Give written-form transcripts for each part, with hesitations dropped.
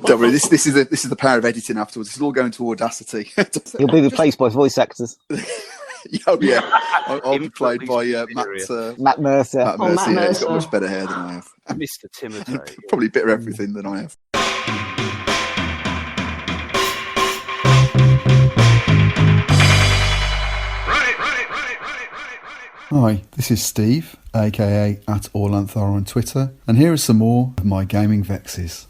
Don't worry, this is the power of editing afterwards. It's all going to Audacity. He'll be replaced by voice actors. Oh yeah, I'll be played by Matt Mercer. Matt Mercer. Yeah, he's got much better hair than I have. Mr. Timothy. Probably a bit of everything than I have. Hi, this is Steve, aka @Orlanthar on Twitter, and here are some more of my gaming vexes.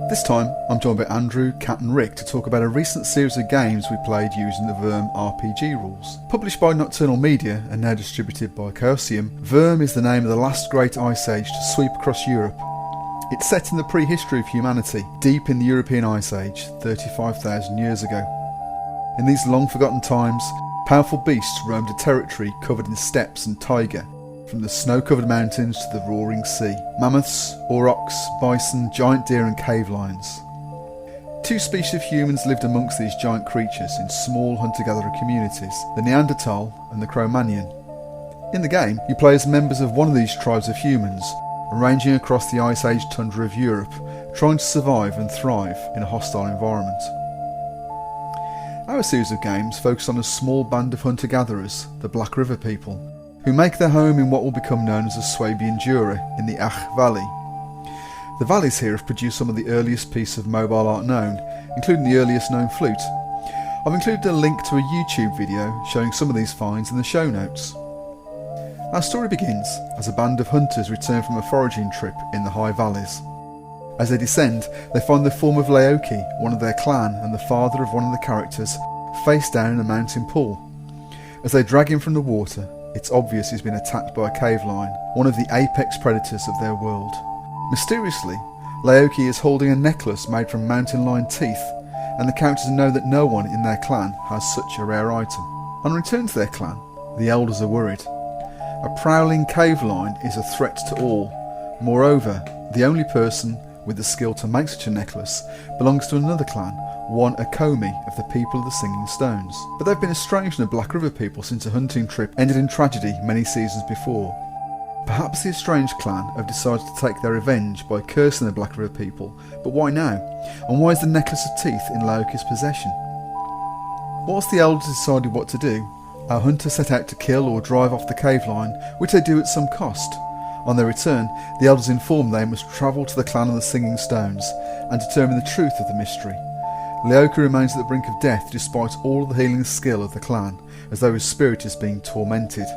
This time, I'm joined by Andrew, Kat and Rick to talk about a recent series of games we played using the Wurm RPG rules. Published by Nocturnal Media and now distributed by Chaosium, Wurm is the name of the last great ice age to sweep across Europe. It's set in the prehistory of humanity, deep in the European Ice Age, 35,000 years ago. In these long-forgotten times, powerful beasts roamed a territory covered in steppes and taiga, from the snow-covered mountains to the roaring sea. Mammoths, aurochs, bison, giant deer and cave lions. Two species of humans lived amongst these giant creatures in small hunter-gatherer communities, the Neanderthal and the Cro-Magnon. In the game, you play as members of one of these tribes of humans, ranging across the Ice Age tundra of Europe, trying to survive and thrive in a hostile environment. Our series of games focus on a small band of hunter-gatherers, the Black River people, who make their home in what will become known as the Swabian Jura in the Ach Valley. The valleys here have produced some of the earliest pieces of mobile art known, including the earliest known flute. I've included a link to a YouTube video showing some of these finds in the show notes. Our story begins as a band of hunters return from a foraging trip in the high valleys. As they descend, they find the form of Laoki, one of their clan and the father of one of the characters, face down in a mountain pool. As they drag him from the water, it's obvious he's been attacked by a cave lion, one of the apex predators of their world. Mysteriously, Laoki is holding a necklace made from mountain lion teeth, and the characters know that no one in their clan has such a rare item. On return to their clan, the elders are worried. A prowling cave lion is a threat to all. Moreover, the only person with the skill to make such a necklace belongs to another clan, one Akomi of the people of the Singing Stones. But they've been estranged from the Black River people since a hunting trip ended in tragedy many seasons before. Perhaps the estranged clan have decided to take their revenge by cursing the Black River people, but why now? And why is the necklace of teeth in Laoki's possession? Whilst the elders decided what to do, our hunters set out to kill or drive off the cave lion, which they do at some cost. On their return, the elders inform they must travel to the clan of the Singing Stones and determine the truth of the mystery. Laoki remains at the brink of death despite all of the healing skill of the clan, as though his spirit is being tormented.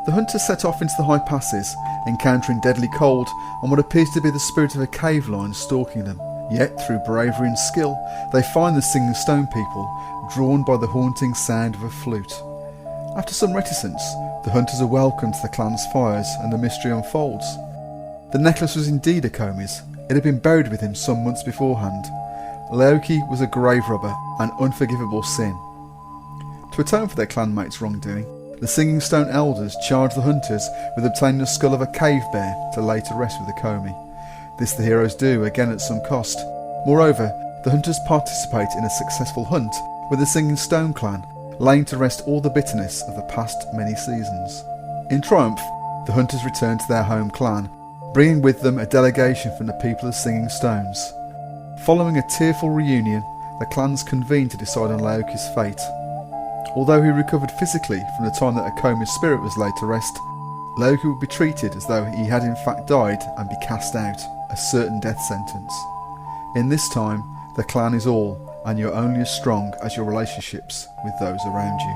The hunters set off into the high passes, encountering deadly cold and what appears to be the spirit of a cave lion stalking them. Yet, through bravery and skill, they find the Singing Stone people, drawn by the haunting sound of a flute. After some reticence, the hunters are welcomed to the clan's fires and the mystery unfolds. The necklace was indeed Akomi's. It had been buried with him some months beforehand. Laoki was a grave robber, an unforgivable sin. To atone for their clanmates' wrongdoing, the Singing Stone elders charge the hunters with obtaining the skull of a cave bear to later rest with Akomi. This the heroes do, again at some cost. Moreover, the hunters participate in a successful hunt with the Singing Stone clan, laying to rest all the bitterness of the past many seasons. In triumph, the hunters return to their home clan, bringing with them a delegation from the people of Singing Stones. Following a tearful reunion, the clans convene to decide on Laoki's fate. Although he recovered physically from the time that Akomi's spirit was laid to rest, Laoki would be treated as though he had in fact died and be cast out, a certain death sentence. In this time, the clan is all, and you're only as strong as your relationships with those around you.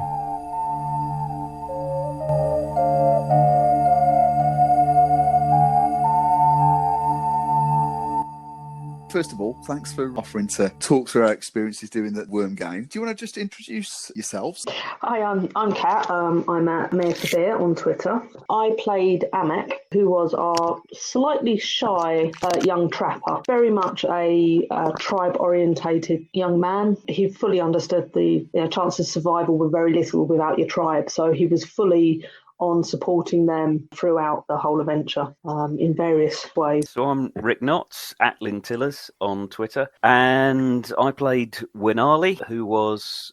first of all, thanks for offering to talk through our experiences doing the Wurm game. Do you want to just introduce yourselves? Hi, I'm Kat. I'm at Mayor Beer on Twitter. I played Amek, who was our slightly shy young trapper, very much a tribe-orientated young man. He fully understood the chances of survival were very little without your tribe, so he was fully on supporting them throughout the whole adventure in various ways. So I'm Rick Knotts, at Lintillers on Twitter, and I played Winali, who was,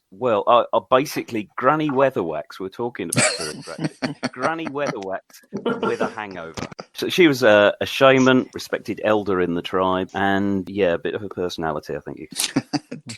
basically Granny Weatherwax. We're talking about her, Granny Weatherwax with a hangover. So she was a shaman, respected elder in the tribe, and a bit of a personality, I think you could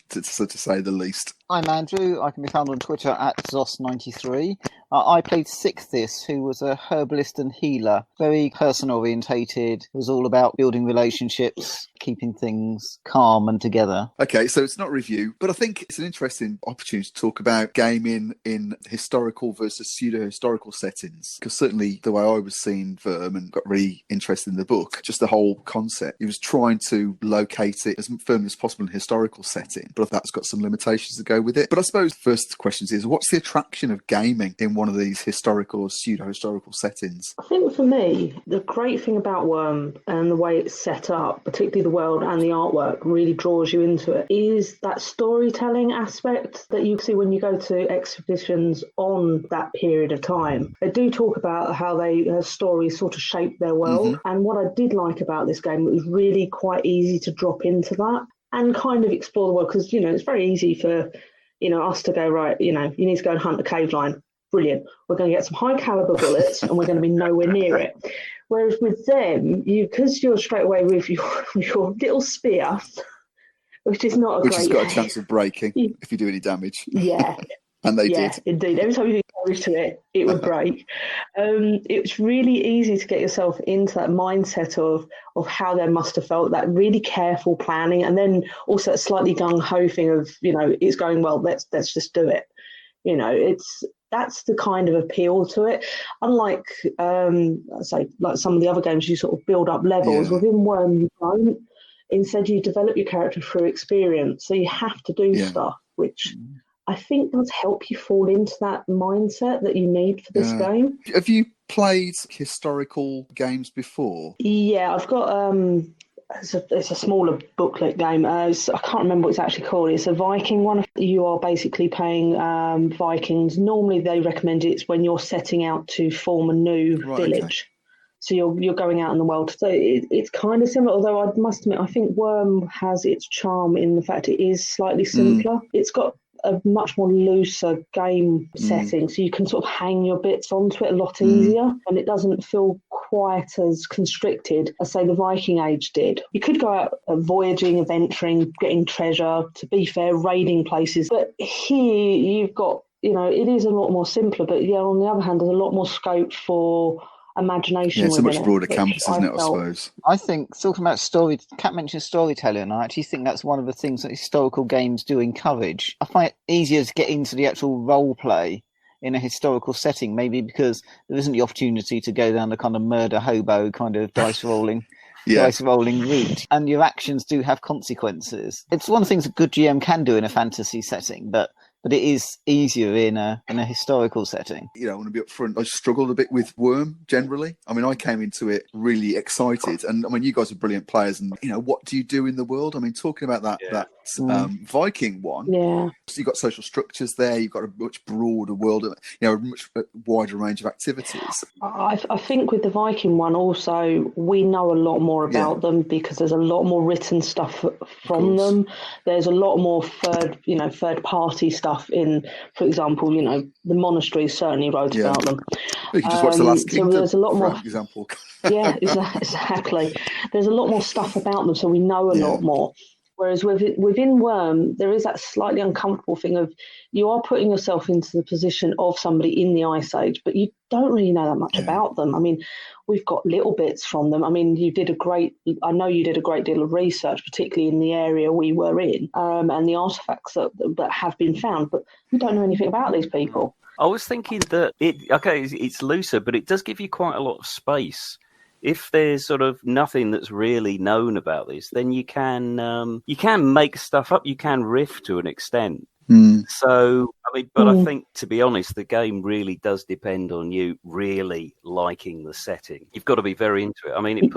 to say the least. I'm Andrew. I can be found on Twitter at Zos93. I played Sixthis, who was a herbalist and healer, very person-orientated. It was all about building relationships, keeping things calm and together. Okay, so it's not review, but I think it's an interesting opportunity to talk about gaming in historical versus pseudo-historical settings, because certainly the way I was seeing Wurm and got really interested in the book, just the whole concept, it was trying to locate it as firmly as possible in a historical setting, but that's got some limitations to go with it. But I suppose the first question is, what's the attraction of gaming in one of these historical or pseudo-historical settings? I think for me, the great thing about Wurm and the way it's set up, particularly the world and the artwork, really draws you into it, is that storytelling aspect that you see when you go to exhibitions on that period of time. They do talk about how stories sort of shape their world. And what I did like about this game, it was really quite easy to drop into that and kind of explore the world, because, it's very easy for, us to go, right, you need to go and hunt a cave lion. Brilliant. We're going to get some high caliber bullets and we're going to be nowhere near it. Whereas with them, because you're straight away with your little spear, which is not a which great... has got a chance of breaking if you do any damage. Yeah. And they did. Indeed. Every time you do damage to it, it would break. It's really easy to get yourself into that mindset of how they must have felt, that really careful planning, and then also that slightly gung-ho thing of, it's going well, let's just do it. That's the kind of appeal to it. Unlike, like some of the other games, you sort of build up levels. Within Wurm, you don't. Instead, you develop your character through experience. So you have to do stuff, which I think does help you fall into that mindset that you need for this game. Have you played historical games before? Yeah, I've got... It's a smaller booklet game. I can't remember what it's actually called. It's a Viking one. You are basically playing Vikings. Normally, they recommend it's when you're setting out to form a new village. Okay. So you're going out in the world. So it's kind of similar, although I must admit, I think Wurm has its charm in the fact it is slightly simpler. It's got a much more looser game setting, so you can sort of hang your bits onto it a lot easier, and it doesn't feel quite as constricted as, say, the Viking Age did. You could go out voyaging, adventuring, getting treasure, to be fair, raiding places, but here you've got, it is a lot more simpler, but on the other hand, there's a lot more scope for imagination. Yeah, it's a much broader canvas, isn't it, I suppose? I think, talking about story, Kat mentioned storytelling, and I actually think that's one of the things that historical games do encourage. I find it easier to get into the actual role play in a historical setting, maybe because there isn't the opportunity to go down the kind of murder hobo kind of dice rolling route, and your actions do have consequences. It's one of the things a good GM can do in a fantasy setting, but it is easier in a historical setting. I want to be upfront. I struggled a bit with Wurm generally. I mean, I came into it really excited, and I mean, you guys are brilliant players. And what do you do in the world? I mean, talking about that Viking one, so you've got social structures there. You've got a much broader world, a much wider range of activities. I think with the Viking one, also we know a lot more about them because there's a lot more written stuff from them. There's a lot more third party stuff in, for example, the monasteries certainly wrote about them. You can just watch The Last Kingdom, so there's a lot more, for example. Yeah, exactly. There's a lot more stuff about them, so we know a lot more. Whereas within Wurm, there is that slightly uncomfortable thing of you are putting yourself into the position of somebody in the Ice Age, but you don't really know that much about them. I mean, we've got little bits from them. I mean, I know you did a great deal of research, particularly in the area we were in, and the artifacts that have been found, but we don't know anything about these people. I was thinking that it's looser, but it does give you quite a lot of space if there's sort of nothing that's really known about this, then you can make stuff up, you can riff to an extent. So, I mean, but I think, to be honest, the game really does depend on you really liking the setting. You've got to be very into it. I mean, it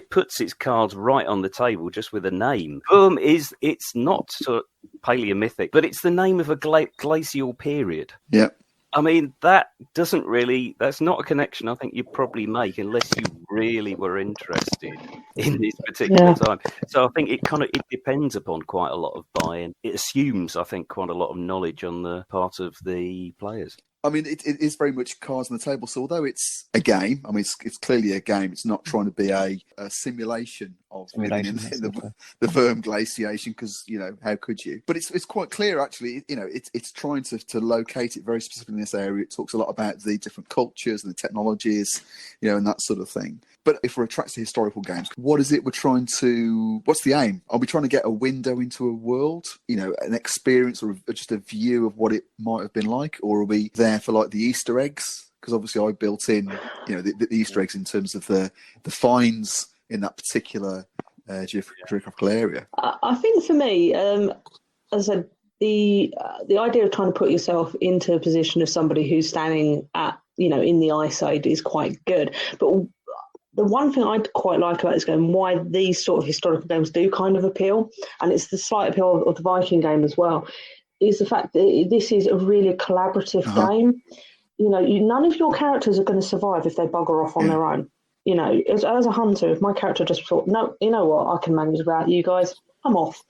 puts its cards right on the table just with a name. Wurm it's not sort of paleomythic, but it's the name of a glacial period. Yeah. I mean, that's not a connection I think you'd probably make unless you really were interested in this particular time. So I think it depends upon quite a lot of buy-in. It assumes, I think, quite a lot of knowledge on the part of the players. I mean, it is very much cards on the table. So although it's a game, I mean, it's clearly a game. It's not trying to be a simulation of living in the Wurm glaciation, because, you know, how could you? But it's quite clear, actually. You know, it's trying to locate it very specifically in this area. It talks a lot about the different cultures and the technologies, you know, and that sort of thing. But if we're attracted to historical games, what is it we're trying to... What's the aim? Are we trying to get a window into a world, you know, an experience, or just a view of what it might have been like? Or are we there for, like, the Easter eggs? Because obviously I built in, you know, the Easter eggs in terms of the finds in that particular geographical area. I think for me, as I said, the idea of trying to put yourself into a position of somebody who's standing at, you know, in the ice age is quite good. But the one thing I quite like about this game, why these sort of historical games do kind of appeal, and it's the slight appeal of the Viking game as well, is the fact that this is a really collaborative game. You know, none of your characters are going to survive if they bugger off on their own. You know, as a hunter, if my character just thought, no, you know what, I can manage without you guys, I'm off,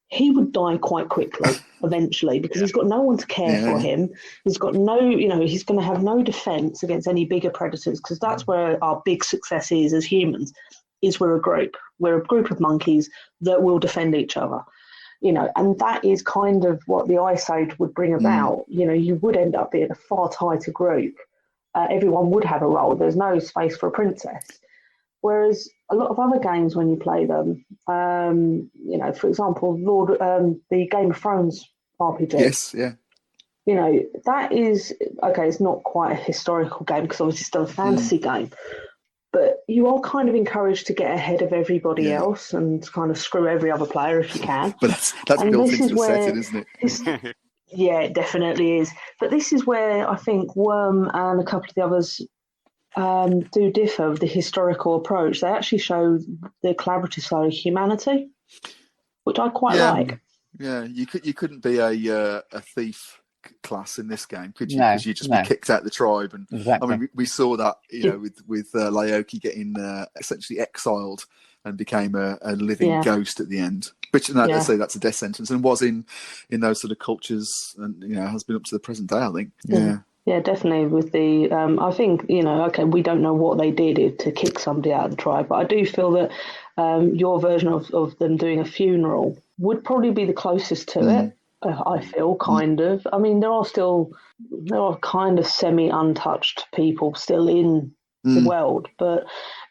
he would die quite quickly eventually, because he's got no one to care for him. He's got no, you know, he's going to have no defense against any bigger predators, because that's where our big success is as humans, is we're a group. We're a group of monkeys that will defend each other. You know, and that is kind of what the Ice Age would bring about. You know, you would end up being a far tighter group. Everyone would have a role. There's no space for a princess. Whereas a lot of other games, when you play them, you know, for example, the Game of Thrones RPG. Yes, yeah. You know, that is, okay, it's not quite a historical game because obviously it's still a fantasy game. But you are kind of encouraged to get ahead of everybody else and kind of screw every other player if you can. But that's built into the setting, isn't it? Yeah, it definitely is. But this is where I think Wurm and a couple of the others do differ with the historical approach. They actually show the collaborative side of humanity, which I quite like. Yeah, you couldn't be a thief class in this game, could you? Because you'd just be kicked out the tribe. And exactly. I mean, we saw that, you know, with Laoki getting essentially exiled and became a living ghost at the end. Which, let's say that's a death sentence, and was in those sort of cultures, and, you know, has been up to the present day, I think. Yeah, definitely. With the, I think, you know, okay, we don't know what they did to kick somebody out of the tribe, but I do feel that your version of them doing a funeral would probably be the closest to it. I feel, kind of. I mean, there are kind of semi-untouched people still in the world, but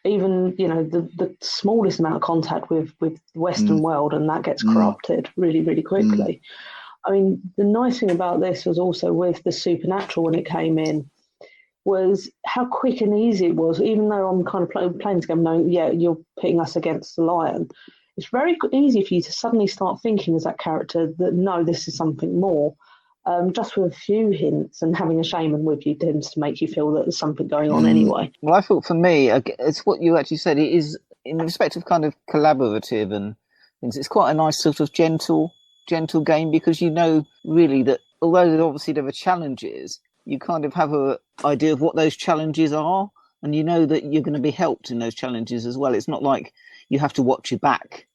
even, you know, the smallest amount of contact with the Western world, and that gets corrupted really, really quickly. I mean, the nice thing about this was also with the supernatural when it came in, was how quick and easy it was, even though I'm kind of playing this game knowing, you're pitting us against the lion. It's very easy for you to suddenly start thinking as that character that, no, this is something more. Just with a few hints, and having a shaman with you tends to make you feel that there's something going on anyway. Well, I thought for me, it's what you actually said. It is, in respect of kind of collaborative and things, it's quite a nice sort of gentle game, because you know really that although obviously there are challenges, you kind of have an idea of what those challenges are, and you know that you're going to be helped in those challenges as well. It's not like you have to watch your back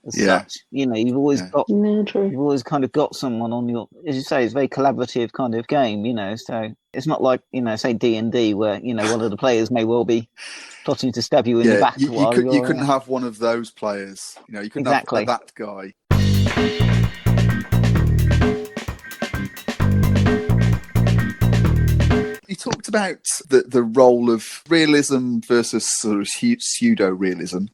as such. You know, you've always got, you've always kind of got someone on your, as you say, it's a very collaborative kind of game, you know, so it's not like, you know, say D&D where, you know, one of the players may well be plotting to stab you in the back. You couldn't have one of those players, you know, you couldn't have that guy. You talked about the role of realism versus sort of pseudo-realism.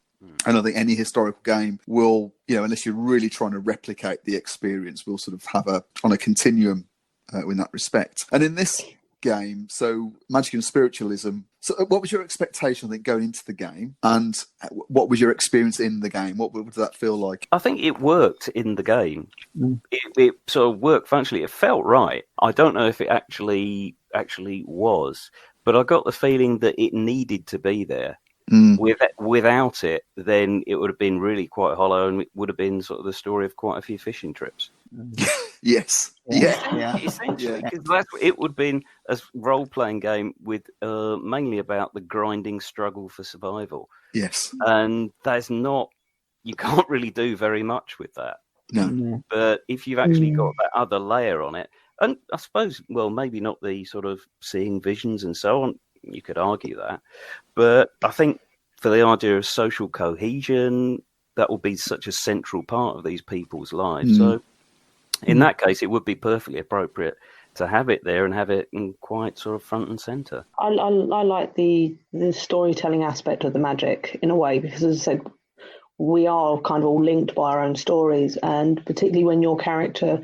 And I think any historical game will, you know, unless you're really trying to replicate the experience, will sort of have on a continuum in that respect. And in this game, so magic and spiritualism. So what was your expectation, I think, going into the game, and what was your experience in the game? What did that feel like? I think it worked in the game. It sort of worked functionally. It felt right. I don't know if it actually was, but I got the feeling that it needed to be there. Without it, then it would have been really quite hollow, and it would have been sort of the story of quite a few fishing trips. Yes. Yeah. Essentially, because it would have been a role-playing game with mainly about the grinding struggle for survival. Yes. And you can't really do very much with that. No. But if you've actually got that other layer on it, and I suppose, well, maybe not the sort of seeing visions and so on, you could argue that. But I think for the idea of social cohesion, that will be such a central part of these people's lives. So in that case, it would be perfectly appropriate to have it there and have it in quite sort of front and centre. I like the storytelling aspect of the magic in a way, because as I said, we are kind of all linked by our own stories, and particularly when your character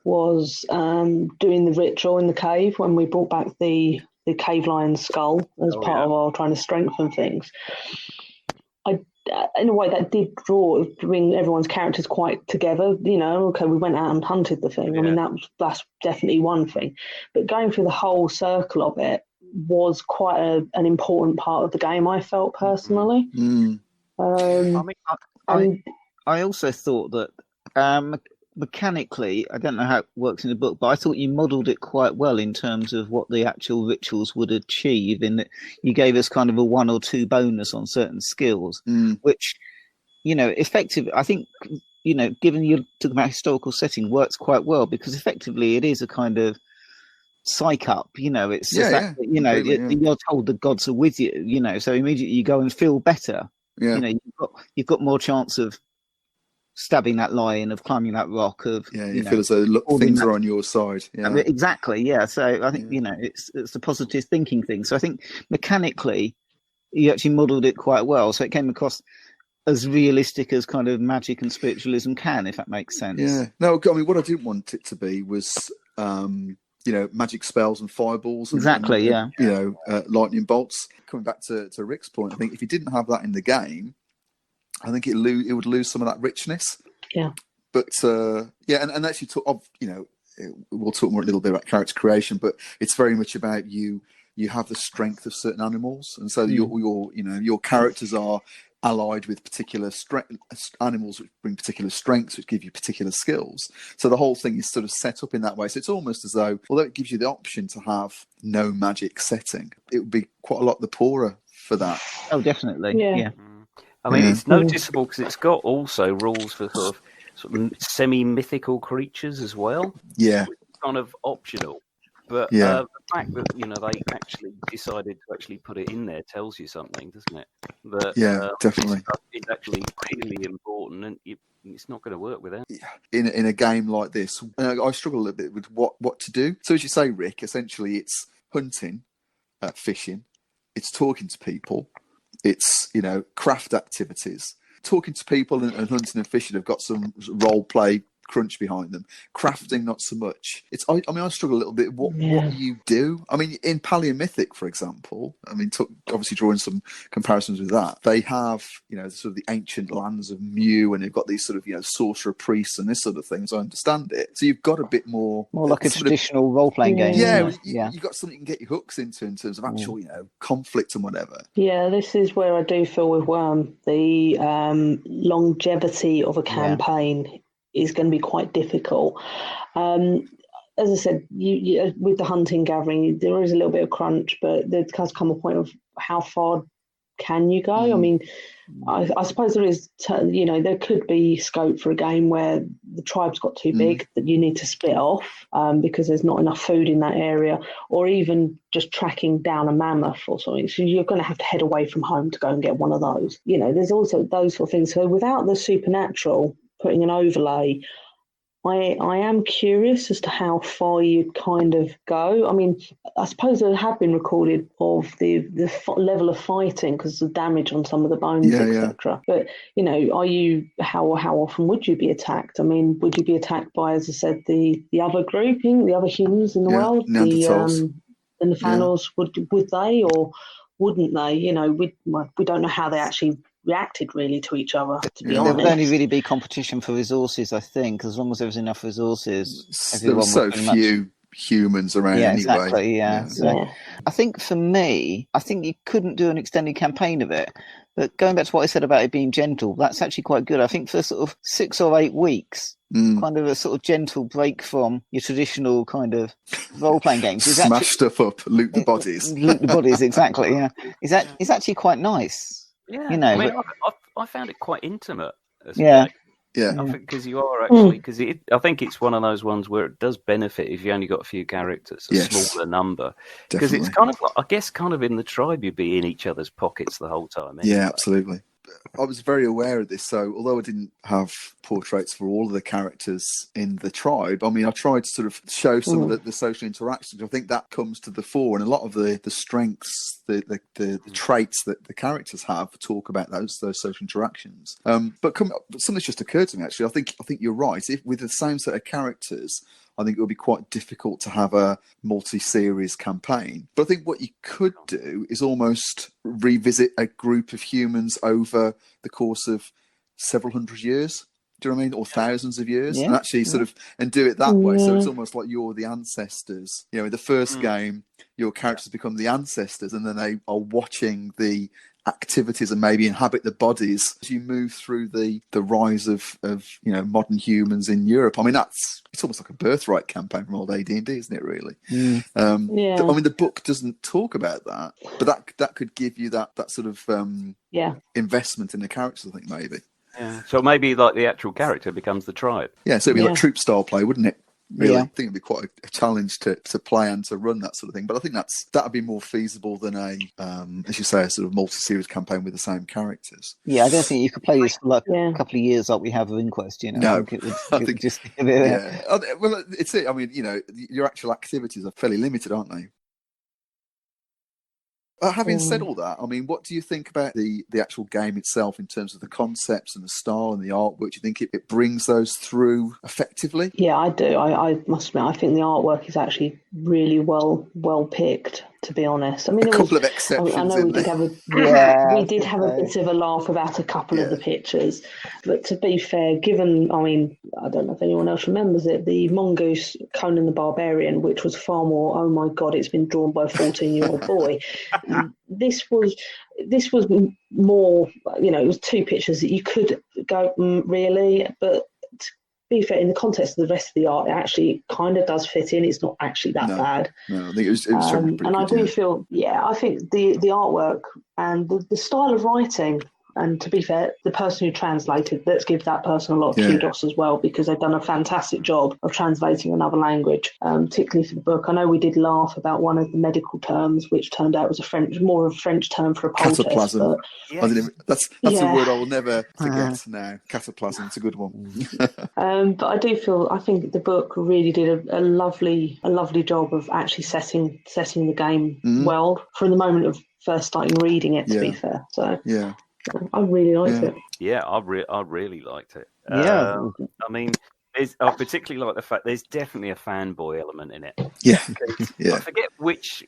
was doing the ritual in the cave when we brought back the cave lion's skull as part of our trying to strengthen things. In a way, that did bring everyone's characters quite together. You know, okay, we went out and hunted the thing. I mean, that's definitely one thing. But going through the whole circle of it was quite an important part of the game, I felt personally. I also thought that mechanically, I don't know how it works in the book, but I thought you modelled it quite well in terms of what the actual rituals would achieve, in that you gave us kind of a 1 or 2 bonus on certain skills, which, you know, effectively, I think, you know, given you're talking about historical setting, works quite well, because effectively it is a kind of psych up, you know, it's you know, you're told the gods are with you, you know, so immediately you go and feel better. You know, you've got more chance of stabbing that lion, of climbing that rock, of you feel as though things are on your side. I mean, exactly, so I think you know it's a positive thinking thing. So I think mechanically you actually modelled it quite well, so it came across as realistic as kind of magic and spiritualism can, if that makes sense. No, I mean, what I didn't want it to be was you know, magic spells and fireballs and, you know, lightning bolts. Coming back to Rick's point, I think if you didn't have that in the game, I think it would lose some of that richness. Yeah. But and actually, you know, we'll talk more a little bit about character creation, but it's very much about you have the strength of certain animals, and so your characters are allied with particular animals which bring particular strengths, which give you particular skills. So the whole thing is sort of set up in that way. So it's almost as though, although it gives you the option to have no magic setting, it would be quite a lot the poorer for that. Oh, definitely. Yeah. I mean, it's noticeable because it's got also rules for sort of semi-mythical creatures as well. Yeah. It's kind of optional. But the fact that, you know, they actually decided to actually put it in there tells you something, doesn't it? That, definitely. It's actually really important, and it's not going to work without it. In a game like this, I struggle a little bit with what to do. So as you say, Rick, essentially it's hunting, fishing, it's talking to people, it's, you know, craft activities. Talking to people and hunting and fishing have got some role play crunch behind them. Crafting, not so much. I mean, I struggle a little bit. What you do? I mean, in Paleomythic, for example, I mean, obviously drawing some comparisons with that, they have, you know, sort of the ancient lands of Mu, and they've got these sort of, you know, sorcerer priests and this sort of thing, as I understand it. So you've got a bit more like a traditional role-playing game. You've got something you can get your hooks into in terms of actual, you know, conflict and whatever. Yeah, this is where I do feel with Wurm, the longevity of a campaign is going to be quite difficult. As I said, you with the hunting gathering, there is a little bit of crunch, but there has come a point of how far can you go? I mean, I suppose there is, you know, there could be scope for a game where the tribe's got too big that you need to split off because there's not enough food in that area, or even just tracking down a mammoth or something. So you're going to have to head away from home to go and get one of those. You know, there's also those sort of things. So without the supernatural, putting an overlay, I am curious as to how far you'd kind of go. I mean, I suppose there have been recorded of the level of fighting because of the damage on some of the bones, etc. But, you know, how often would you be attacked? I mean, would you be attacked by, as I said, the other grouping, the other humans in the world? Neanderthals. then the finals would they or wouldn't they? You know, we don't know how they actually reacted really to each other, to be There honest. would only really be competition for resources, I think, as long as there was enough resources. There were so few humans around anyway. Exactly, So I think for me, I think you couldn't do an extended campaign of it. But going back to what I said about it being gentle, that's actually quite good. I think for sort of 6 or 8 weeks, kind of a sort of gentle break from your traditional kind of role-playing games. Smash stuff up, loot the bodies. Loot the bodies, exactly, yeah. Is actually quite nice. Yeah, you know, I mean, I found it quite intimate. As Yeah. I think because you are actually I think it's one of those ones where it does benefit if you only got a few characters, a smaller number, because it's kind of like, I guess, kind of in the tribe, you'd be in each other's pockets the whole time. Anyway. Yeah, absolutely. I was very aware of this, so although I didn't have portraits for all of the characters in the tribe, I mean, I tried to sort of show some of the social interactions. I think that comes to the fore, and a lot of the strengths, the traits that the characters have talk about those social interactions. But something's just occurred to me, actually. I think you're right. If with the same set of characters, I think it would be quite difficult to have a multi-series campaign. But I think what you could do is almost revisit a group of humans over the course of several hundred years. Do you know what I mean? Or thousands of years, and actually and do it that way. So it's almost like you're the ancestors. You know, in the first game, your characters become the ancestors, and then they are watching the activities and maybe inhabit the bodies as you move through the rise of modern humans in Europe. I mean, it's almost like a birthright campaign from old AD&D, isn't it, really? I mean, the book doesn't talk about that, but that could give you that sort of investment in the characters, I think, maybe. Yeah. So maybe like the actual character becomes the tribe. Yeah, so it'd be like troop style play, wouldn't it? Really, Yeah. I think it'd be quite a challenge to play and to run that sort of thing. But I think that'd be more feasible than as you say, a sort of multi-series campaign with the same characters. Yeah, I don't think you could play this for like a couple of years like we have with Inquest. You know, No, I think it would just be a bit. Well, it's it. I mean, your actual activities are fairly limited, aren't they? Having said all that, I mean, what do you think about the actual game itself in terms of the concepts and the style and the artwork? Do you think it brings those through effectively? Yeah, I do. I must admit, I think the artwork is actually really well picked, to be honest. I mean, a couple of exceptions. I know we did have a bit of a laugh about a couple of the pictures, but to be fair, given, I mean, I don't know if anyone else remembers it, the Mongoose Conan the Barbarian, which was far more, oh my god, it's been drawn by a 14-year-old boy. This was more, it was 2 pictures that you could go, really, but to be fair, in the context of the rest of the art, it actually kind of does fit in. It's not actually that bad. No, I think it was pretty good, and I do feel, I think the artwork and the style of writing, and to be fair, the person who translated, let's give that person a lot of kudos as well, because they've done a fantastic job of translating another language, particularly for the book. I know we did laugh about one of the medical terms, which turned out was more of a French term for a poultice. Cataplasm. That's a word I will never forget now. Cataplasm, it's a good one. But I think the book really did a lovely job of actually setting the game well from the moment of first starting reading it, to be fair. So I really liked it. Yeah, I really liked it. Yeah. I mean, I particularly like the fact there's definitely a fanboy element in it. Yeah. I forget which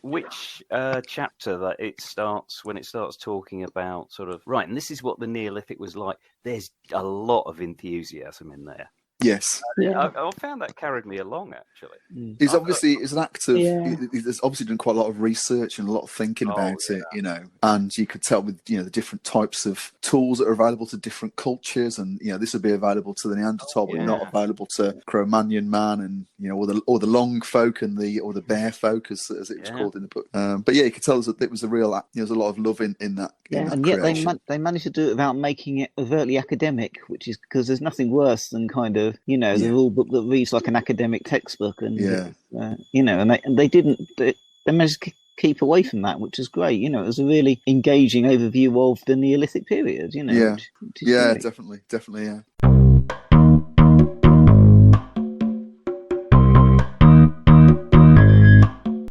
chapter that it starts, when it starts talking about sort of, right, and this is what the Neolithic was like. There's a lot of enthusiasm in there. Yes. I found that carried me along, actually. He's an actor. He's obviously done quite a lot of research and a lot of thinking about it, and you could tell with, the different types of tools that are available to different cultures, and, this would be available to the Neanderthal, but not available to Cro-Magnon man, and, or the long folk and the bear folk, as it was called in the book. But you could tell that it was a real, there was a lot of love in that. Yeah, and yet they managed to do it without making it overtly academic, which is because there's nothing worse than kind of, the rule book that reads like an academic textbook, and and they didn't. They managed to keep away from that, which is great. It was a really engaging overview of the Neolithic period. Which great. definitely, yeah.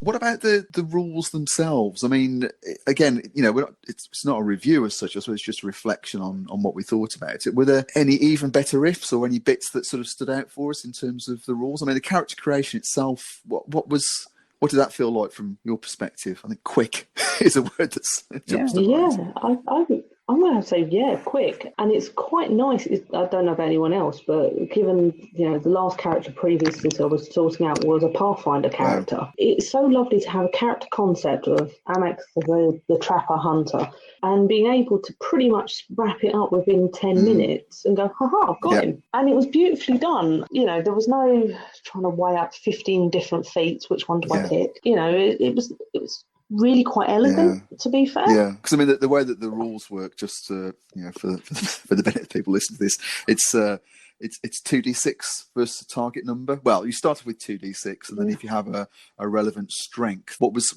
What about the rules themselves? I mean, again, it's not a review as such. I suppose it's just a reflection on what we thought about it. Were there any even better ifs or any bits that sort of stood out for us in terms of the rules? I mean, the character creation itself, what was What did that feel like from your perspective? I think quick is a word that's jumps to mind. I'm going to say, quick. And it's quite nice. I don't know about anyone else, but given, the last character previously I was sorting out was a Pathfinder character. Wow. It's so lovely to have a character concept of Amex, the trapper hunter, and being able to pretty much wrap it up within 10 minutes and go, haha, I've got him. And it was beautifully done. There was no trying to weigh up 15 different feats, which one do I pick? It was really quite elegant, to be fair. Yeah, because I mean the way that the rules work, just for the benefit of people listening to this, it's 2d6 versus a target number. Well, you started with 2d6, and then if you have a relevant strength, what was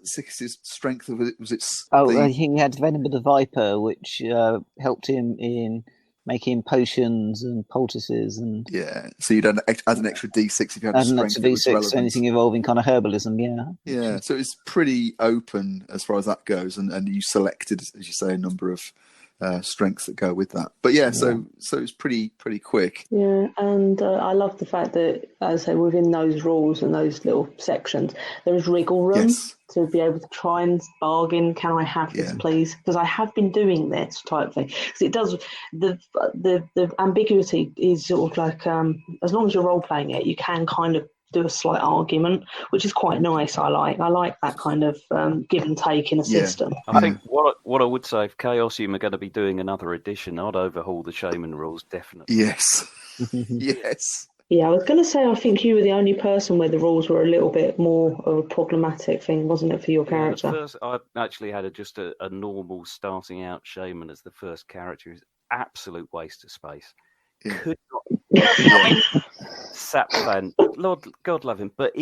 Six's strength? Was it? I think he had Venom of the Viper, which helped him in making potions and poultices and so you'd add an extra d6 if you had an extra d6, anything involving kind of herbalism. So it's pretty open as far as that goes, and you selected, as you say, a number of strengths that go with that. But so it's pretty quick. And I love the fact that, as I say, within those rules and those little sections, there is wriggle room to be able to try and bargain. Can I have this, please? Because I have been doing this type thing. Because it does, the ambiguity is sort of like, as long as you're role playing it, you can kind of do a slight argument, which is quite nice. I like that kind of give and take in a system. I think what I would say, if Chaosium are going to be doing another edition, I'd overhaul the Shaman rules, definitely. Yes. Yes. Yeah, I was going to say, I think you were the only person where the rules were a little bit more of a problematic thing, wasn't it, for your character? First, I actually had just a normal starting out Shaman as the first character. It was absolute waste of space. Yeah. Could not. Sap fan, Lord God love him, but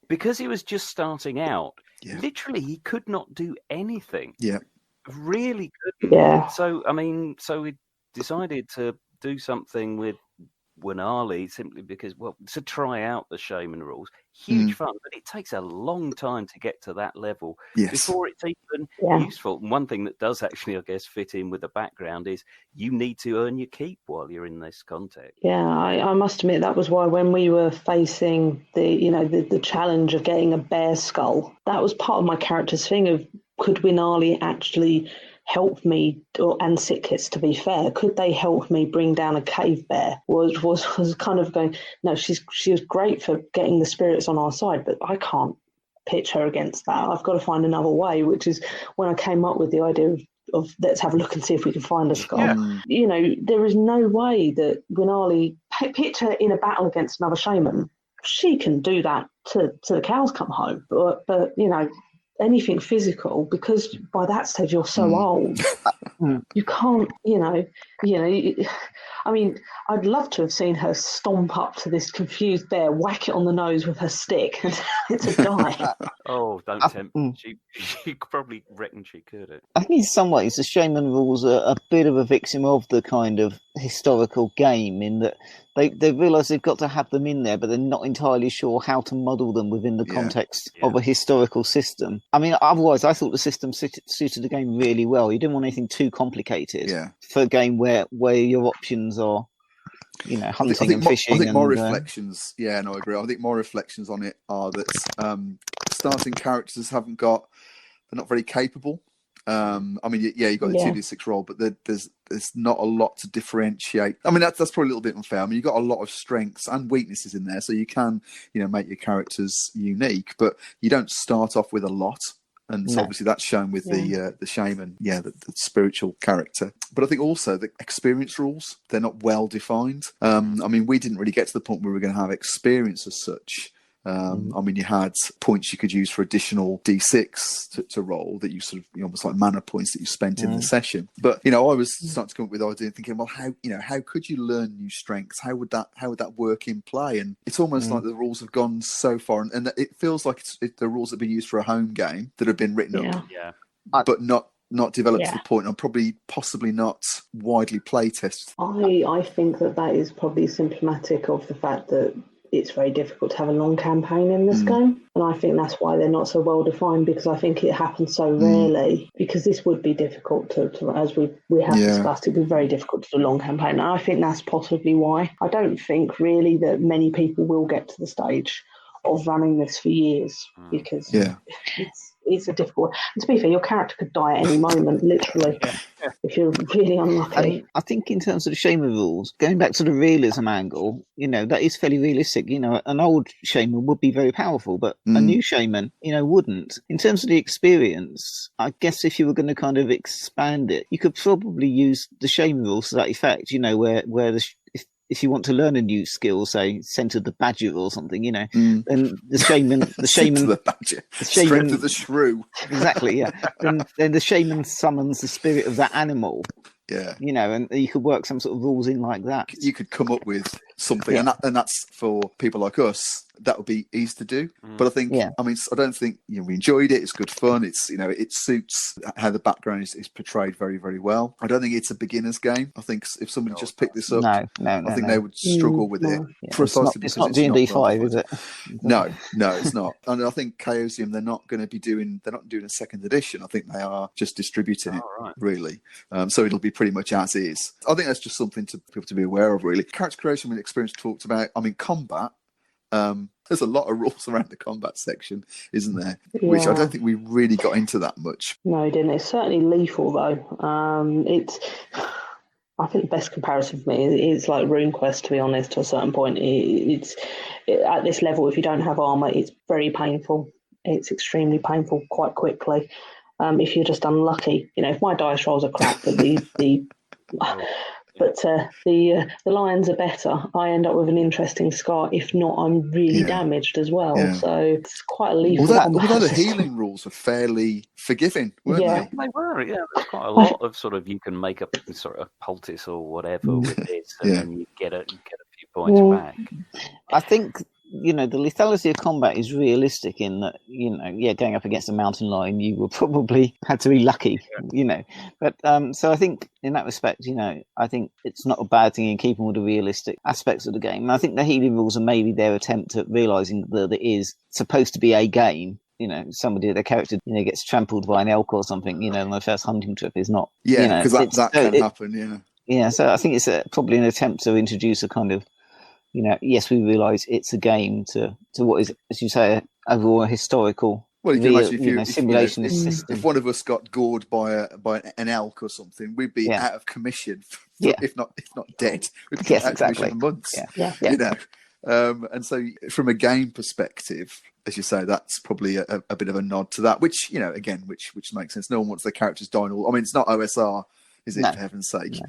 because he was just starting out. Literally, he could not do anything. Really couldn't. So we decided to do something with Wurm simply because, to try out the Shaman rules. Huge fun, but it takes a long time to get to that level before it's even useful. And one thing that does actually, I guess, fit in with the background is you need to earn your keep while you're in this context. I must admit that was why when we were facing the challenge of getting a bear skull, that was part of my character's thing of, could Wurm actually help me, and Sitkis, to be fair, could they help me bring down a cave bear? Was kind of going, no, she was great for getting the spirits on our side, but I can't pitch her against that. I've got to find another way, which is when I came up with the idea of let's have a look and see if we can find a skull. There is no way that Wurm, pitch her in a battle against another shaman. She can do that to the cows come home, but anything physical, because by that stage you're so old, you can't, I mean, I'd love to have seen her stomp up to this confused bear, whack it on the nose with her stick, and it's a die. Oh, don't tempt me. She probably reckoned she could. I think in some ways the Shaman rules are a bit of a victim of the kind of historical game, in that they realise they've got to have them in there, but they're not entirely sure how to model them within the context of a historical system. I mean, otherwise I thought the system suited the game really well. You didn't want anything too complicated for a game where your options are, hunting and fishing. I think my reflections, I agree. I think my reflections on it are that starting characters they're not very capable. You've got the 2d6 roll, but there's not a lot to differentiate. I mean, that's probably a little bit unfair. I mean, you've got a lot of strengths and weaknesses in there, so you can, make your characters unique, but you don't start off with a lot. And so obviously that's shown with the shaman, the spiritual character. But I think also the experience rules, they're not well defined. We didn't really get to the point where we were going to have experience as such. You had points you could use for additional D6 to roll that you sort of, almost like mana points that you spent in the session. But, I was starting to come up with the idea thinking, well, how could you learn new strengths? How would that work in play? And it's almost like the rules have gone so far, and it feels like the rules have been used for a home game that have been written up, but not developed to the point, and possibly not widely play tested. I think that is probably symptomatic of the fact that it's very difficult to have a long campaign in this game, and I think that's why they're not so well defined, because I think it happens so rarely, because this would be difficult to as we have discussed, it'd be very difficult to do a long campaign, and I think that's possibly why. I don't think really that many people will get to the stage of running this for years, because it's a difficult. And to be fair, your character could die at any moment, literally, if you're really unlucky. I think in terms of the shaman rules, going back to the realism angle, that is fairly realistic. An old shaman would be very powerful, but a new shaman, wouldn't. In terms of the experience, I guess if you were going to kind of expand it, you could probably use the shaman rules to that effect, where if you want to learn a new skill, say Scent of the Badger or something, then the shaman, Scent of the Badger, Strength of the Shrew, exactly, yeah. then the shaman summons the spirit of that animal. Yeah, and you could work some sort of rules in like that. You could come up with something, and that's for people like us. That would be easy to do. But I think, I don't think we enjoyed it. It's good fun. It's it suits how the background is portrayed very, very well. I don't think it's a beginner's game. I think if somebody just picked this up, I think they would struggle with it. Yeah, Precisely it's not D&D 5, is it? No, it's not. And I think Chaosium, they're not going to be doing. They're not doing a second edition. I think they are just distributing it, really. So it'll be pretty much as is. I think that's just something to people to be aware of, really. Character creation and experience talked about. Combat. There's a lot of rules around the combat section, isn't there? Yeah. Which I don't think we really got into that much. No, it didn't. It's certainly lethal, though. I think the best comparison for me is like RuneQuest, to be honest, to a certain point. It's at this level, if you don't have armour, it's very painful. It's extremely painful quite quickly. If you're just unlucky. If my dice rolls are crap, but the lions are better, I end up with an interesting scar. If not, I'm really damaged as well. Yeah. So it's quite a lethal combat. Although the healing rules were fairly forgiving, weren't they? They were, yeah. There's quite a lot of sort of, you can make a sort of poultice or whatever with this, and then you get a few points back. I think the lethality of combat is realistic in that, going up against a mountain lion, you will probably had to be lucky, But so I think in that respect, I think it's not a bad thing in keeping with the realistic aspects of the game. And I think the healing rules are maybe their attempt at realising that it is supposed to be a game. Their character, gets trampled by an elk or something, on their first hunting trip is not. Yeah, because that can happen, yeah. Yeah, so I think it's probably an attempt to introduce a kind of, yes, we realise it's a game to what is, as you say, overall a historical. Well, you can imagine simulationist system. If one of us got gored by an elk or something, we'd be out of commission, if not dead. We'd be out of commission for months. And so, from a game perspective, as you say, that's probably a bit of a nod to that. Which which makes sense. No one wants their characters dying all. It's not OSR. Is it, for heaven's sake?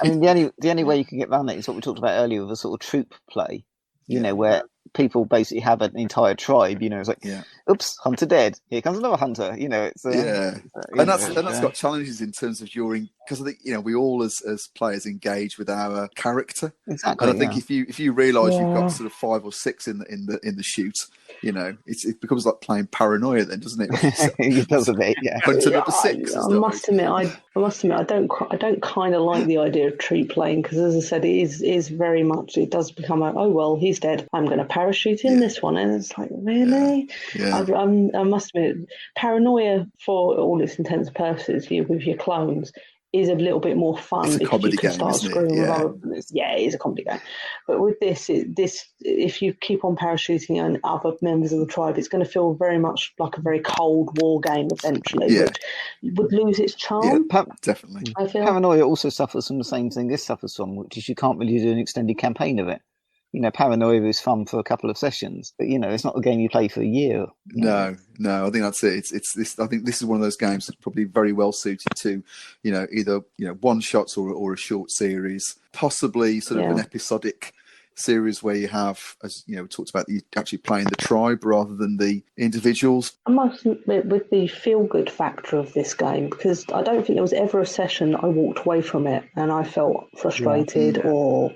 No. The only way you can get around that is what we talked about earlier with a sort of troop play, where people basically have an entire tribe, it's like, oops, hunter dead. Here comes another hunter, it's... and that's got challenges in terms of because I think, we all as players engage with our character. Exactly. And I think if you realise you've got sort of 5 or 6 in the shoot, it becomes like playing Paranoia then, doesn't it? It does a bit, Hunter number 6. I must admit, I don't kind of like the idea of troop playing, because, as I said, it is very much, it does become he's dead, I'm going to parachute in this one, and it's like, really? I must admit, Paranoia, for all its intents and purposes, with your clones, is a little bit more fun. It's a comedy game, isn't it? It is a comedy game. But with this, if you keep on parachuting on other members of the tribe, it's going to feel very much like a very cold war game eventually, which would lose its charm. Yeah, definitely. I feel Paranoia also suffers from the same thing this suffers from, which is you can't really do an extended campaign of it. Paranoia is fun for a couple of sessions, but it's not a game you play for a year. No, I think that's it. It's this. I think this is one of those games that's probably very well suited to, either one shots or a short series, possibly sort of an episodic series where you have, as we talked about, you actually playing the tribe rather than the individuals. I must admit, with the feel-good factor of this game, because I don't think there was ever a session I walked away from it and I felt frustrated or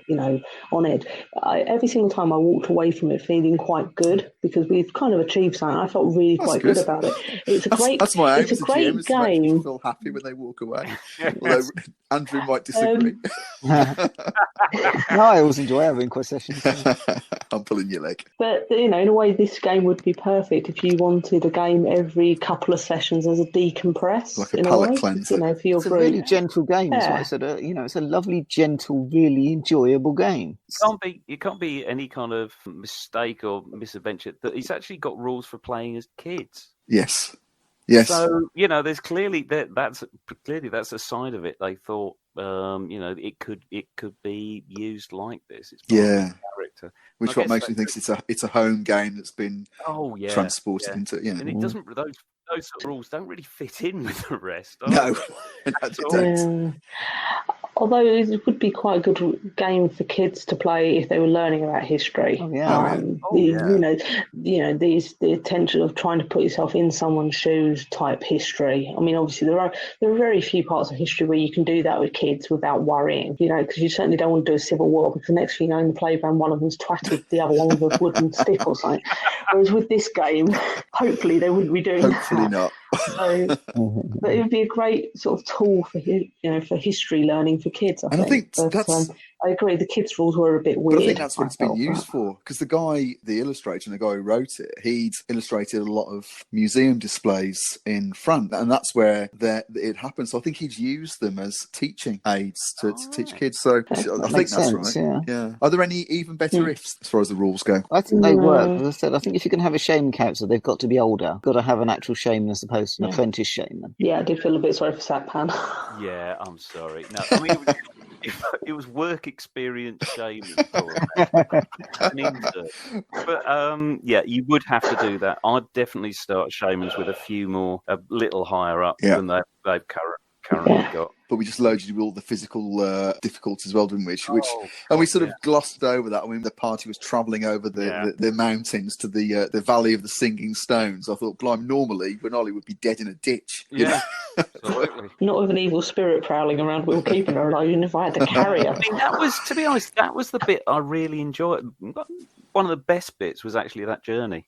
on edge. Every single time I walked away from it feeling quite good, because we've kind of achieved something. I felt really quite good about it. It's a great. That's my aim. It's a great GM, game. To feel happy when they walk away. Although Andrew might disagree. No, I always enjoy having questions. sessions. I'm pulling your leg. But, in a way, this game would be perfect if you wanted a game every couple of sessions as a decompress. Like a in palate a way, cleanser. for your It's a group. really gentle game, is what I Yeah. said. It's a lovely, gentle, really enjoyable game. It can't be any kind of mistake or misadventure that he's actually got rules for playing as kids. Yes. So there's clearly that's a side of it. They thought, it could be used like this. It's part of the character, which what makes me think it's a home game that's been transported into. And it doesn't. Those sort of rules don't really fit in with the rest. No, Yeah. Although it would be quite a good game for kids to play if they were learning about history. Oh, yeah. The attention of trying to put yourself in someone's shoes type history. I mean, obviously there are very few parts of history where you can do that with kids without worrying. Because you certainly don't want to do a civil war, because the next thing you know in the playground, one of them's twatted the other one with a wooden stick or something. Whereas with this game, hopefully they wouldn't be doing that. Hopefully not. So, but it would be a great sort of tool for for history learning for kids. I think that's. I agree. The kids' rules were a bit weird. But I think that's what it's been used for, because the illustrator and the guy who wrote it, he'd illustrated a lot of museum displays in France, and that's where it happened. So I think he'd used them as teaching aids to teach kids. So I think that's sense, right. Yeah. Are there any even better ifs as far as the rules go? I think they work. As I said, I think if you're going to have a shaman character, they've got to be older. Got to have an actual shaman as opposed to an apprentice shaman. Yeah, I did feel a bit sorry for Satpan. Yeah, I'm sorry. No, I mean, it was work experience shaming. But you would have to do that. I'd definitely start shamans with a few more, a little higher up than they've currently got. But we just loaded you with all the physical difficulties as well, didn't we? And we sort of glossed over that. I mean, the party was travelling over the mountains to the Valley of the Singing Stones. I thought, blimey, normally Wurm would be dead in a ditch. Yeah, absolutely. Not with an evil spirit prowling around, we were keeping her alive, even if I had to carry her. I mean, to be honest, that was the bit I really enjoyed. One of the best bits was actually that journey.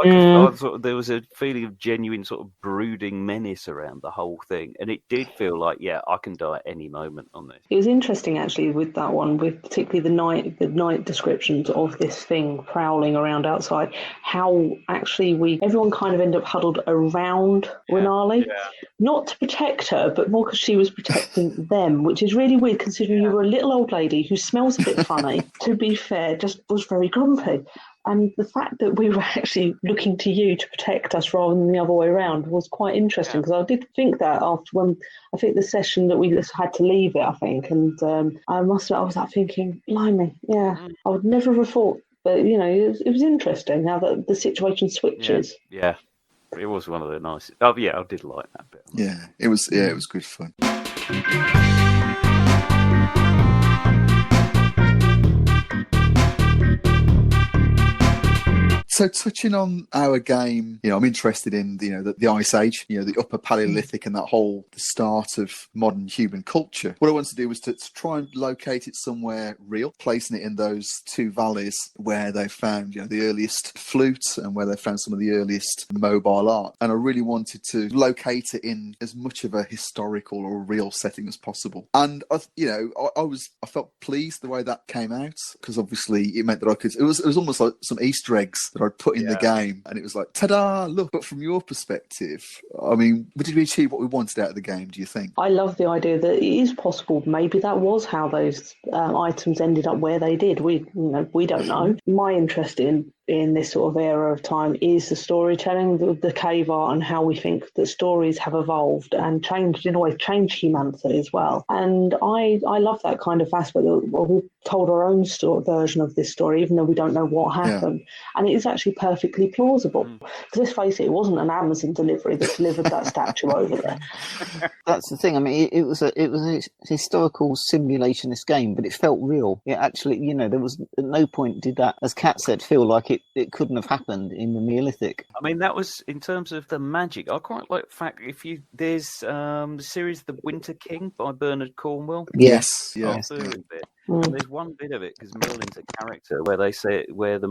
I thought there was a feeling of genuine sort of brooding menace around the whole thing, and it did feel like, I can die at any moment on this. It was interesting actually with that one, with particularly the night descriptions of this thing prowling around outside. How actually everyone kind of ended up huddled around Wurm, not to protect her, but more because she was protecting them, which is really weird considering you were a little old lady who smells a bit funny. To be fair, just was very grumpy. And the fact that we were actually looking to you to protect us rather than the other way around was quite interesting, because I did think that after I think the session that we just had to leave it, I think, and I was like thinking, blimey, I would never have thought, but it was interesting how the situation switches. Yeah, it was one of the nice. Oh yeah, I did like that bit. Yeah, it was good fun. So touching on our game, I'm interested in the Ice Age, the Upper Paleolithic and that whole start of modern human culture. What I wanted to do was to try and locate it somewhere real, placing it in those two valleys where they found the earliest flute and where they found some of the earliest mobile art. And I really wanted to locate it in as much of a historical or real setting as possible. And I felt pleased the way that came out, because obviously it meant that I could. It was almost like some Easter eggs that I'd put in the game, and it was like, ta-da, look. But from your perspective, I mean, did we achieve what we wanted out of the game, do you think? I love the idea that it is possible. Maybe that was how those items ended up where they did. We don't know. My interest in this sort of era of time is the storytelling, the cave art, and how we think that stories have evolved and changed humanity as well. And I love that kind of aspect that we've told our own version of this story, even though we don't know what happened. And it is actually perfectly plausible. Because let's face it wasn't an Amazon delivery that delivered that statue over there. That's the thing. I mean, it was a historical simulationist game, but it felt real. It actually, there was at no point did that, as Kat said, feel like it couldn't have happened in the Neolithic. I mean, that was in terms of the magic. I quite like the fact there's the series The Winter King by Bernard Cornwell. Yes. And there's one bit of it, because Merlin's a character, where the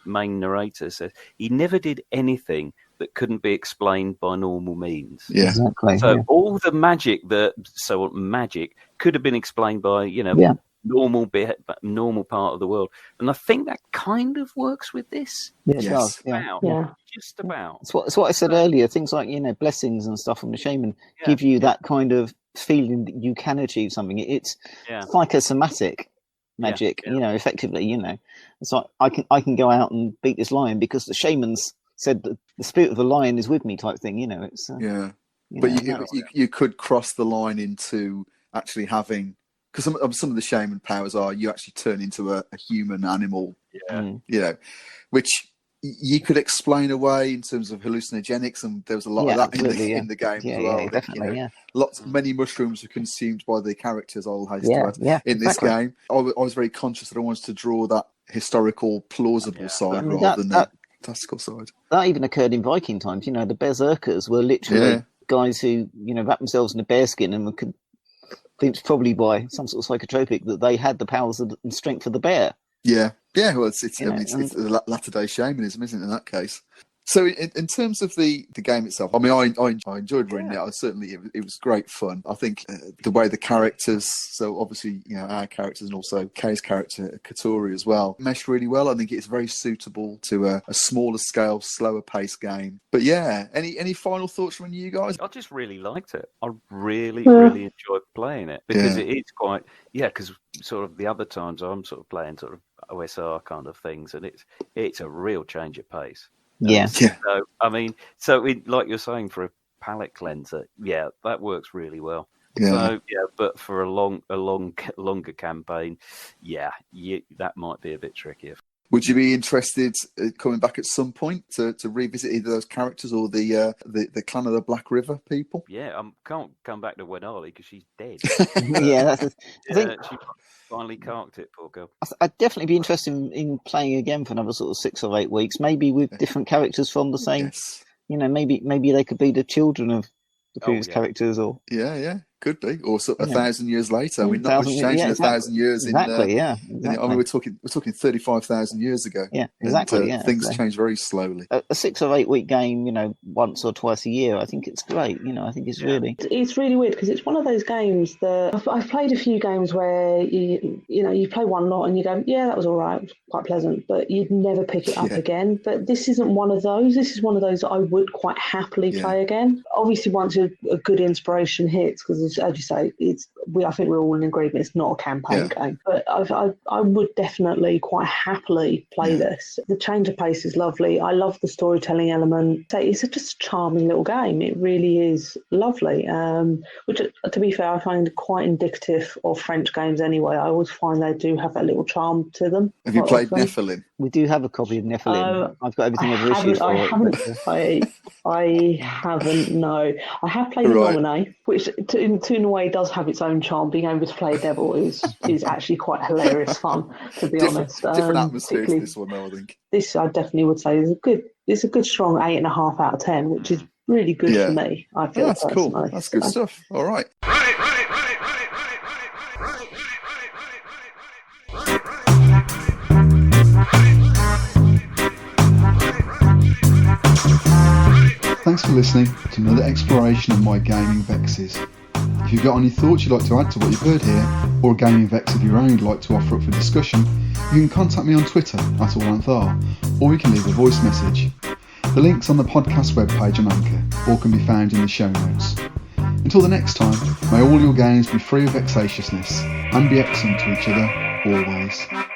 main narrator says he never did anything that couldn't be explained by normal means. Yeah, exactly. So all the magic magic could have been explained by normal part of the world. And I think that kind of works with this. Yeah, it Yes. does. Yeah. Yeah. Just about. It's what I said earlier. Things like, blessings and stuff from the shaman give you that kind of feeling that you can achieve something. It's psychosomatic magic, effectively, It's like I can go out and beat this lion because the shaman's said that the spirit of the lion is with me, type thing. It's but you could cross the line into actually having, because some of the shaman powers are you actually turn into a human animal, which you could explain away in terms of hallucinogenics, and there was a lot of that in the game as well. Yeah, definitely, many mushrooms are consumed by the characters. I'll hasten to add in this game. I was very conscious that I wanted to draw that historical, plausible side rather than the fantastical side. That even occurred in Viking times. The berserkers were literally guys who wrapped themselves in a bearskin and could. It's probably by some sort of psychotropic that they had the powers and strength of the bear. Yeah. Well, it's the latter-day shamanism, isn't it, in that case? So, in terms of the game itself, I mean, I enjoyed running it. It was great fun. I think the way the characters, so obviously, our characters and also Kay's character, Katori as well, meshed really well. I think it's very suitable to a smaller scale, slower paced game. But any final thoughts from you guys? I just really liked it. I really enjoyed playing it because it is quite, because sort of the other times I'm sort of playing sort of OSR kind of things, and it's a real change of pace. Yeah. So I mean, like you're saying, for a palate cleanser, that works really well. Yeah. So but for a longer campaign, that might be a bit trickier. Would you be interested coming back at some point to revisit either those characters or the clan of the Black River people? Yeah, I can't come back to Wenali because she's dead. That's I think she finally carked it, poor girl. I'd definitely be interested in playing again for another sort of 6 or 8 weeks, maybe with different characters from the same. Yes. Maybe they could be the children of the previous characters, or could be, or 1,000 years later. I mean, not much changed in 1,000 years. Exactly. I mean, we're talking 35,000 years ago. Yeah, exactly. Things change very slowly. A 6 or 8 week game, once or twice a year, I think it's great. I think it's really. It's really weird because it's one of those games that I've played a few games where you play one lot and you go, that was all right, it was quite pleasant, but you'd never pick it up again. But this isn't one of those. This is one of those that I would quite happily play again. Obviously, once a good inspiration hits, because as you say, I think we're all in agreement it's not a campaign game, but I would definitely quite happily play this. The change of pace is lovely. I love the storytelling element. It's just a charming little game. It really is lovely, which, to be fair, I find quite indicative of French games anyway. I always find they do have that little charm to them. Have you played Nephilim? We do have a copy of Nephilim. I've got everything over issues for it. I haven't, no. I have played Nominee, which in a way does have its own charm. Being able to play Devil is actually quite hilarious fun, to be honest. Different atmosphere to this one, though, I think. This, I definitely would say, is a good strong 8.5 out of 10, which is really good for me, I feel. That's cool. That's good stuff. All right. Thanks for listening to another exploration of my gaming vexes. If you've got any thoughts you'd like to add to what you've heard here, or a gaming vex of your own you'd like to offer up for discussion, you can contact me on Twitter @AllAnthar, or you can leave a voice message. The link's on the podcast webpage on Anchor, or can be found in the show notes. Until the next time, may all your games be free of vexatiousness, and be excellent to each other, always.